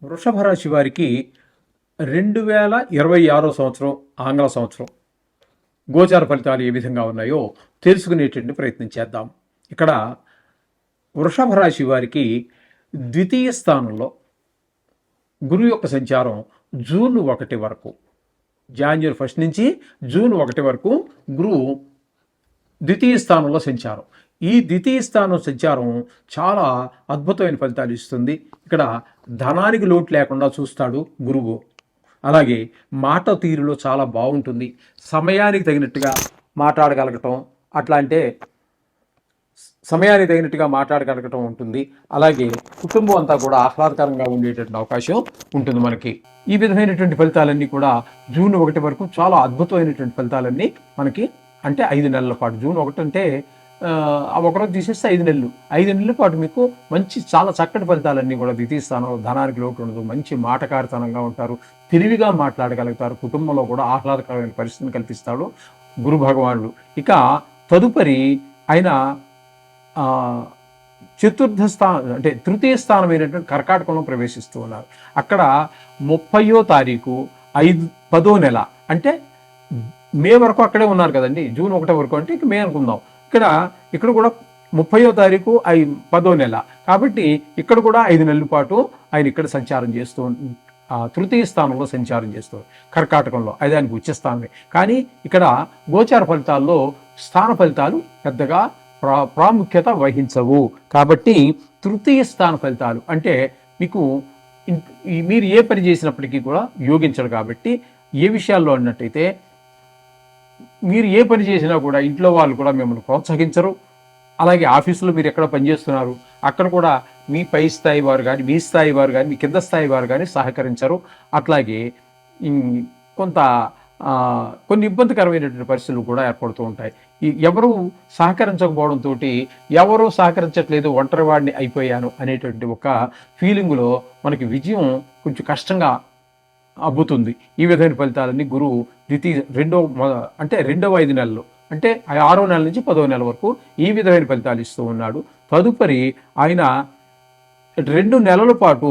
వృషభ రాశి వారికి 2026 సంవత్సరం ఆంగ్ల సంవత్సరం గోచార ఫలితాలు ఏ విధంగా ఉన్నాయో తెలుసుకునేటువంటి ప్రయత్నం చేద్దాం. ఇక్కడ వృషభ రాశి వారికి ద్వితీయ స్థానంలో గురువు యొక్క సంచారం జూన్ 1 వరకు, జనవరి 1 నుంచి జూన్ 1 వరకు గురువు ద్వితీయ స్థానంలో సంచారం. ఈ ద్వితీయ స్థానం సంచారం చాలా అద్భుతమైన ఫలితాలు ఇస్తుంది. ఇక్కడ ధనానికి లోటు లేకుండా చూస్తాడు గురువు. అలాగే మాట తీరులో చాలా బాగుంటుంది. సమయానికి తగినట్టుగా మాట్లాడగలగటం, అట్లా అంటే సమయానికి తగినట్టుగా మాట్లాడగలగటం ఉంటుంది. అలాగే కుటుంబం అంతా కూడా ఆహ్లాదకరంగా ఉండేటటువంటి అవకాశం ఉంటుంది మనకి. ఈ విధమైనటువంటి ఫలితాలన్నీ కూడా జూన్ 1 వరకు చాలా అద్భుతమైనటువంటి ఫలితాలన్నీ మనకి, అంటే 5 నెలల పాటు. జూన్ 1 అంటే ఒకరోజు తీసేస్తే 5 నెలలు, 5 నెలల పాటు మీకు మంచి చాలా చక్కటి ఫలితాలన్నీ కూడా ద్వితీయ స్థానంలో. ధనానికి లోటు ఉండదు, మంచి మాటకారితనంగా ఉంటారు, తెలివిగా మాట్లాడగలుగుతారు, కుటుంబంలో కూడా ఆహ్లాదకరమైన పరిస్థితిని కల్పిస్తాడు గురు భగవానుడు. ఇక తదుపరి ఆయన చతుర్థ స్థానం అంటే తృతీయ స్థానమైనటువంటి కర్కాటకంలో ప్రవేశిస్తూ ఉన్నారు. అక్కడ 30వ తారీఖు 10వ నెల అంటే మే వరకు అక్కడే ఉన్నారు కదండి. జూన్ 1 వరకు అంటే మే అనుకుందాం. ఇక్కడ కూడా 30వ తారీఖు 10వ నెల కాబట్టి ఇక్కడ కూడా 5 నెలల పాటు ఆయన ఇక్కడ సంచారం చేస్తూ తృతీయ స్థానంలో సంచారం చేస్తూ కర్కాటకంలో. అది ఆయనకు ఉచ్చ స్థానమే. కానీ ఇక్కడ గోచార ఫలితాల్లో స్థాన ఫలితాలు పెద్దగా ప్రాముఖ్యత వహించవు. కాబట్టి తృతీయ స్థాన ఫలితాలు అంటే మీకు మీరు ఏ పని చేసినప్పటికీ కూడా యోగించడు. కాబట్టి ఏ విషయాల్లో అన్నట్టయితే మీరు ఏ పని చేసినా కూడా ఇంట్లో వాళ్ళు కూడా మిమ్మల్ని ప్రోత్సహించరు. అలాగే ఆఫీసులో మీరు ఎక్కడ పనిచేస్తున్నారు అక్కడ కూడా మీ పై స్థాయి వారు కానీ, మీ స్థాయి వారు కానీ, మీ కింద స్థాయి వారు కానీ సహకరించరు. అట్లాగే కొన్ని ఇబ్బందికరమైనటువంటి పరిస్థితులు కూడా ఏర్పడుతూ ఉంటాయి. ఎవరు సహకరించకపోవడంతో ఎవరు సహకరించట్లేదు, ఒంటరి వాడిని అయిపోయాను అనేటువంటి ఒక ఫీలింగులో మనకి విజయం కొంచెం కష్టంగా అబ్బుతుంది. ఈ విధమైన ఫలితాలన్నీ గురువు రెండవ 5 నెలలు అంటే 6వ నెల నుంచి 10వ నెల వరకు ఈ విధమైన ఫలితాలు ఇస్తూ ఉన్నాడు. తదుపరి ఆయన 2 నెలల పాటు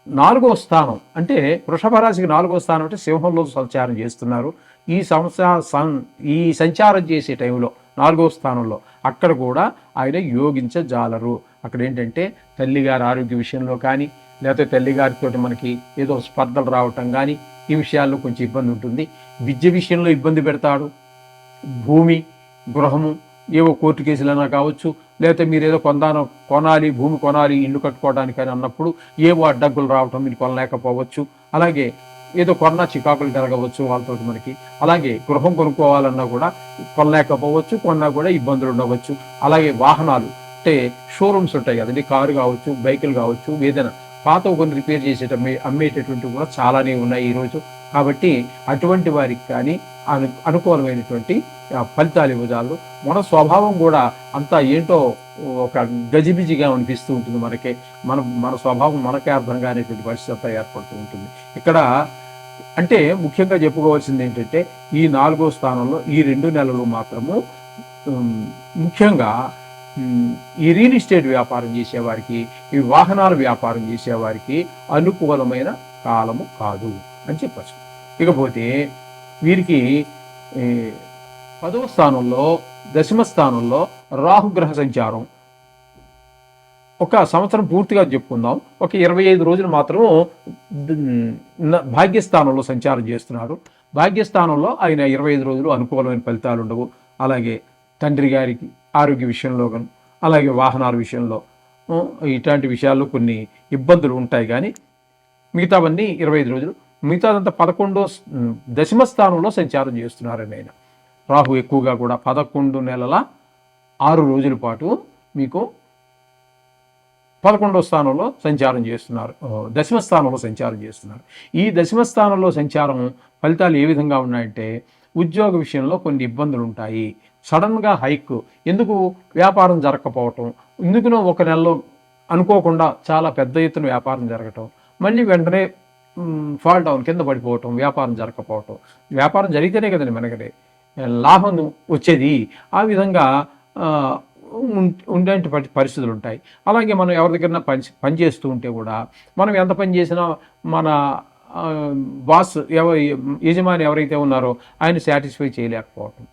4వ స్థానం అంటే వృషభ రాశికి 4వ స్థానం అంటే సింహంలో సంచారం చేస్తున్నారు. ఈ సంచారం చేసే టైంలో 4వ స్థానంలో అక్కడ కూడా ఆయన యోగించజాలరు. అక్కడ ఏంటంటే తల్లిగారి ఆరోగ్య విషయంలో కానీ, లేకపోతే తల్లిగారితో మనకి ఏదో స్పర్ధలు రావటం కానీ, ఈ విషయాల్లో కొంచెం ఇబ్బంది ఉంటుంది. విద్య విషయంలో ఇబ్బంది పెడతాడు. భూమి, గృహము, ఏవో కోర్టు కేసులైనా కావచ్చు, లేకపోతే మీరు ఏదో కొనాలి, భూమి కొనాలి, ఇల్లు కట్టుకోవడానికి అని అన్నప్పుడు ఏవో అడ్డంకులు రావటం, మీరు కొనలేకపోవచ్చు. అలాగే ఏదో కొన్నా చికాకులు జరగవచ్చు వాళ్ళతో మనకి. అలాగే గృహం కొనుక్కోవాలన్నా కూడా కొనలేకపోవచ్చు, కొన్నా కూడా ఇబ్బందులు ఉండవచ్చు. అలాగే వాహనాలు అంటే షోరూమ్స్ ఉంటాయి కదండి, కారు కావచ్చు, బైకులు కావచ్చు, ఏదైనా పాత కొన్ని రిపేర్ అమ్మేటటువంటివి కూడా చాలానే ఉన్నాయి ఈరోజు. కాబట్టి అటువంటి వారికి కానీ అనుకూలమైనటువంటి ఫలితాలు ఇవ్వజాలు. మన స్వభావం కూడా అంతా ఏంటో ఒక గజిబిజిగా అనిపిస్తూ ఉంటుంది మనకే. మన స్వభావం మనకే అర్థం కానిటువంటి పరిస్థితి అంతా ఏర్పడుతూ ఉంటుంది. ఇక్కడ అంటే ముఖ్యంగా చెప్పుకోవాల్సింది ఏంటంటే ఈ 4వ స్థానంలో ఈ 2 నెలలు మాత్రము ముఖ్యంగా ఈ రియల్ ఎస్టేట్ వ్యాపారం చేసేవారికి, ఈ వాహనాల వ్యాపారం చేసేవారికి అనుకూలమైన కాలము కాదు అని చెప్పచ్చు. ఇకపోతే వీరికి 10వ స్థానంలో, 10వ స్థానంలో రాహుగ్రహ సంచారం. ఒక సంవత్సరం పూర్తిగా చెప్పుకుందాం, ఒక 25 రోజులు మాత్రం భాగ్యస్థానంలో సంచారం చేస్తున్నారు. భాగ్యస్థానంలో ఆయన 25 రోజులు అనుకూలమైన ఫలితాలు ఉండవు. అలాగే తండ్రి గారికి ఆరోగ్య విషయంలో కానీ, అలాగే వాహనాల విషయంలో ఇట్లాంటి విషయాల్లో కొన్ని ఇబ్బందులు ఉంటాయి. కానీ మిగతావన్నీ 25 రోజులు, మిగతాదంతా 10వ స్థానంలో సంచారం చేస్తున్నారని ఆయన. రాహు ఎక్కువగా కూడా 11 నెలల 6 రోజుల పాటు మీకు 11వ స్థానంలో సంచారం చేస్తున్నారు, 10వ స్థానంలో సంచారం చేస్తున్నారు. ఈ 10వ స్థానంలో సంచారం ఫలితాలు ఏ విధంగా ఉన్నాయంటే ఉద్యోగ విషయంలో కొన్ని ఇబ్బందులు ఉంటాయి. సడన్గా హైక్, ఎందుకు వ్యాపారం జరగకపోవటం, ఎందుకునో ఒక నెలలో అనుకోకుండా చాలా పెద్ద ఎత్తున వ్యాపారం జరగటం, మళ్ళీ వెంటనే ఫాల్ డౌన్, కింద పడిపోవటం, వ్యాపారం జరగకపోవటం. వ్యాపారం జరిగితేనే కదండి మనకి లాభం వచ్చేది. ఆ విధంగా ఉండే పరిస్థితులు ఉంటాయి. అలాగే మనం ఎవరి దగ్గర పని చేస్తూ ఉంటే కూడా మనం ఎంత పని చేసినా మన బాస్ యజమాని ఎవరైతే ఉన్నారో ఆయన సాటిస్ఫై చేయలేకపోవటం,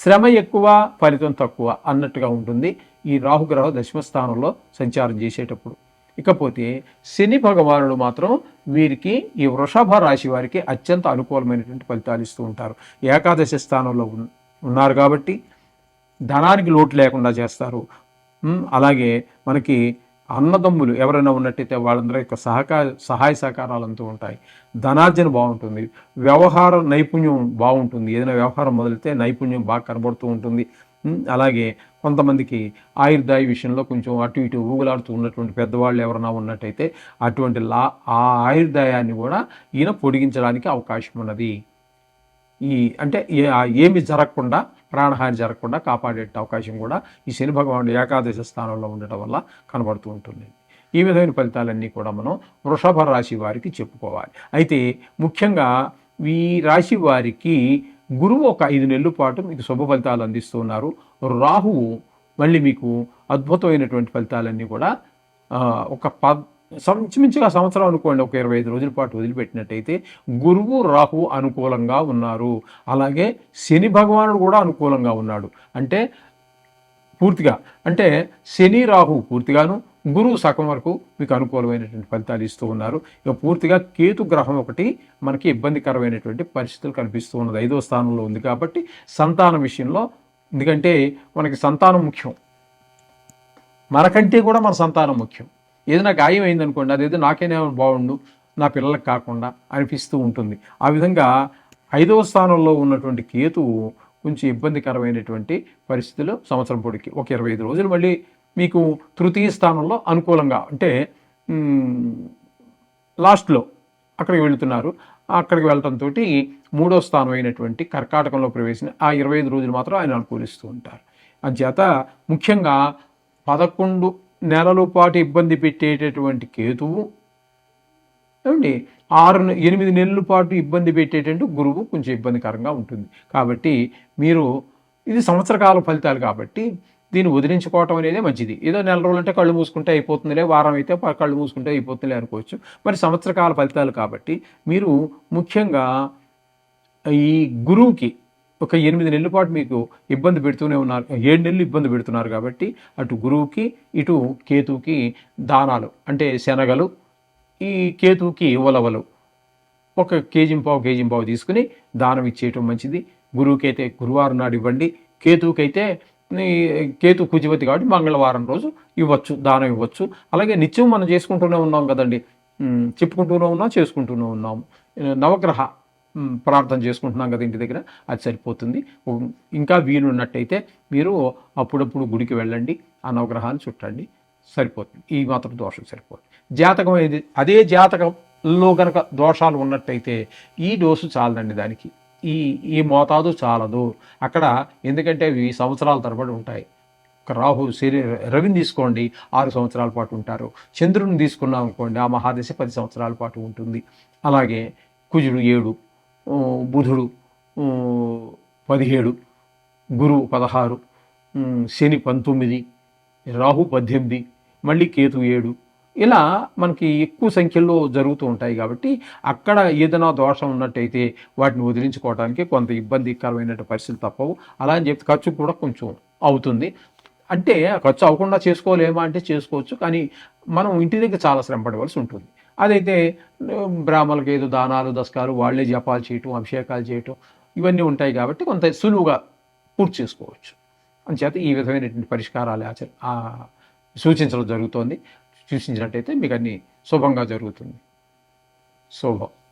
శ్రమ ఎక్కువ ఫలితం తక్కువ అన్నట్టుగా ఉంటుంది ఈ రాహుగ్రహం దశమ స్థానంలో సంచారం చేసేటప్పుడు. ఇకపోతే శని భగవానుడు మాత్రం వీరికి ఈ వృషభ రాశి వారికి అత్యంత అనుకూలమైనటువంటి ఫలితాలు ఇస్తూ ఉంటారు. ఏకాదశి స్థానంలో ఉన్నారు కాబట్టి ధనానికి లోటు లేకుండా చేస్తారు. అలాగే మనకి అన్నదమ్ములు ఎవరైనా ఉన్నట్టయితే వాళ్ళందరి యొక్క సహాయ సహకారాలంతూ ఉంటాయి. ధనార్జన బాగుంటుంది, వ్యవహార నైపుణ్యం బాగుంటుంది. ఏదైనా వ్యవహారం మొదలైతే నైపుణ్యం బాగా కనబడుతూ ఉంటుంది. అలాగే కొంతమందికి ఆయుర్దాయ విషయంలో కొంచెం అటు ఇటు ఊగులాడుతూ ఉన్నటువంటి పెద్దవాళ్ళు ఎవరైనా ఉన్నట్టయితే అటువంటి ఆ ఆయుర్దాయాన్ని కూడా ఈయన పొడిగించడానికి అవకాశం ఉన్నది. అంటే ఏమి జరగకుండా, ప్రాణహాని జరగకుండా కాపాడే అవకాశం కూడా ఈ శని భగవానుడు ఏకాదశి స్థానంలో ఉండటం వల్ల కనబడుతూ ఉంటుంది. ఈ విధమైన ఫలితాలన్నీ కూడా మనం వృషభ రాశి వారికి చెప్పుకోవాలి. అయితే ముఖ్యంగా ఈ రాశి వారికి గురువు ఒక 5 నెలల పాటు మీకు శుభ ఫలితాలు అందిస్తున్నారు. రాహువు మళ్ళీ మీకు అద్భుతమైనటువంటి ఫలితాలన్నీ కూడా ఒక ఇంచుమించుగా సంవత్సరం అనుకోండి, ఒక 25 రోజుల పాటు వదిలిపెట్టినట్టయితే గురువు రాహు అనుకూలంగా ఉన్నారు. అలాగే శని భగవానుడు కూడా అనుకూలంగా ఉన్నాడు. అంటే పూర్తిగా, అంటే శని రాహు పూర్తిగాను, గురువు సగం వరకు మీకు అనుకూలమైనటువంటి ఫలితాలు ఇస్తూ ఉన్నారు. ఇక పూర్తిగా కేతు గ్రహం ఒకటి మనకి ఇబ్బందికరమైనటువంటి పరిస్థితులు కనిపిస్తూ ఉన్నది. 5వ స్థానంలో ఉంది కాబట్టి సంతానం విషయంలో, ఎందుకంటే మనకి సంతానం ముఖ్యం, మనకంటే కూడా మన సంతానం ముఖ్యం. ఏదైనా గాయం అయిందనుకోండి, అదేదో నాకేనే బాగుండు, నా పిల్లలకు కాకుండా అనిపిస్తూ ఉంటుంది. ఆ విధంగా 5వ స్థానంలో ఉన్నటువంటి కేతువు కొంచెం ఇబ్బందికరమైనటువంటి పరిస్థితులు సంవత్సరం పొడికి ఒక 25 రోజులు మళ్ళీ మీకు తృతీయ స్థానంలో అనుకూలంగా, అంటే లాస్ట్లో అక్కడికి వెళుతున్నారు. అక్కడికి వెళ్ళటంతో 3వ స్థానం అయినటువంటి కర్కాటకంలో ప్రవేశించిన ఆ 25 రోజులు మాత్రం ఆయన అనుకూలిస్తూ ఉంటారు. అంచేత ముఖ్యంగా 11 నెలల పాటు ఇబ్బంది పెట్టేటటువంటి కేతువు ఏమండి 8 నెలల పాటు ఇబ్బంది పెట్టేటటువంటి గురువు కొంచెం ఇబ్బందికరంగా ఉంటుంది. కాబట్టి మీరు ఇది సంవత్సరకాల ఫలితాలు కాబట్టి దీన్ని వదిలించుకోవటం అనేది మంచిది. ఏదో నెల రోజులు అంటే కళ్ళు మూసుకుంటే అయిపోతుందిలే, వారం అయితే కళ్ళు మూసుకుంటే అయిపోతుందిలే అనుకోవచ్చు. మరి సంవత్సరకాల ఫలితాలు కాబట్టి మీరు ముఖ్యంగా ఈ గురువుకి ఒక 8 నెలల పాటు మీకు ఇబ్బంది పెడుతూనే ఉన్నారు, 7 నెలలు ఇబ్బంది పెడుతున్నారు కాబట్టి అటు గురువుకి ఇటు కేతువుకి దానాలు, అంటే శనగలు, ఈ కేతువుకి ఉలవలు ఒక కేజీ పావు తీసుకుని దానం ఇచ్చేయటం మంచిది. గురువుకి అయితే గురువారం నాడు ఇవ్వండి, కేతువుకైతే కేతు కుజివతి కాబట్టి మంగళవారం రోజు ఇవ్వచ్చు, దానం ఇవ్వచ్చు. అలాగే నిత్యం మనం చేసుకుంటూనే ఉన్నాం కదండి, చెప్పుకుంటూనే ఉన్నాం, చేసుకుంటూనే ఉన్నాము. నవగ్రహ ప్రార్థన చేసుకుంటున్నాం కదా ఇంటి దగ్గర, అది సరిపోతుంది. ఇంకా వీలున్నట్టయితే మీరు అప్పుడప్పుడు గుడికి వెళ్ళండి, ఆ నవగ్రహాన్ని చుట్టండి, సరిపోతుంది. ఈ మాత్రం దోషం సరిపోతుంది. జాతకం అనేది అదే జాతకంలో కనుక దోషాలు ఉన్నట్టయితే ఈ డోసు చాలదండి దానికి, ఈ మోతాదు చాలదు అక్కడ. ఎందుకంటే ఇవి సంవత్సరాల తరబడి ఉంటాయి. రాహు రవిని తీసుకోండి 6 సంవత్సరాల పాటు ఉంటారు. చంద్రుని తీసుకున్నాం అనుకోండి, ఆ మహాదశ 10 సంవత్సరాల పాటు ఉంటుంది. అలాగే కుజుడు 7, బుధుడు 17, గురువు 16, శని 19, రాహు 18, మళ్ళీ కేతు 7, ఇలా మనకి ఎక్కువ సంఖ్యలో జరుగుతూ ఉంటాయి. కాబట్టి అక్కడ ఏదైనా దోషం ఉన్నట్టయితే వాటిని వదిలించుకోవడానికి కొంత ఇబ్బందికరమైన పరిస్థితులు తప్పవు. అలా అని చెప్పి ఖర్చు కూడా కొంచెం అవుతుంది. అంటే ఖర్చు అవ్వకుండా చేసుకోలేమా అంటే చేసుకోవచ్చు, కానీ మనం ఇంటి దగ్గర చాలా శ్రమ పడవలసి ఉంటుంది. అదైతే బ్రాహ్మణులకి ఏదో దానాలు దస్కాలు వాళ్ళే జపాలు చేయటం, అభిషేకాలు చేయటం ఇవన్నీ ఉంటాయి కాబట్టి కొంత సులువుగా పూర్తి చేసుకోవచ్చు. అందుచేత ఈ విధమైనటువంటి పరిష్కారాలు సూచించడం జరుగుతోంది. సూచించినట్టయితే మీకు అన్ని శుభంగా జరుగుతుంది. శుభం.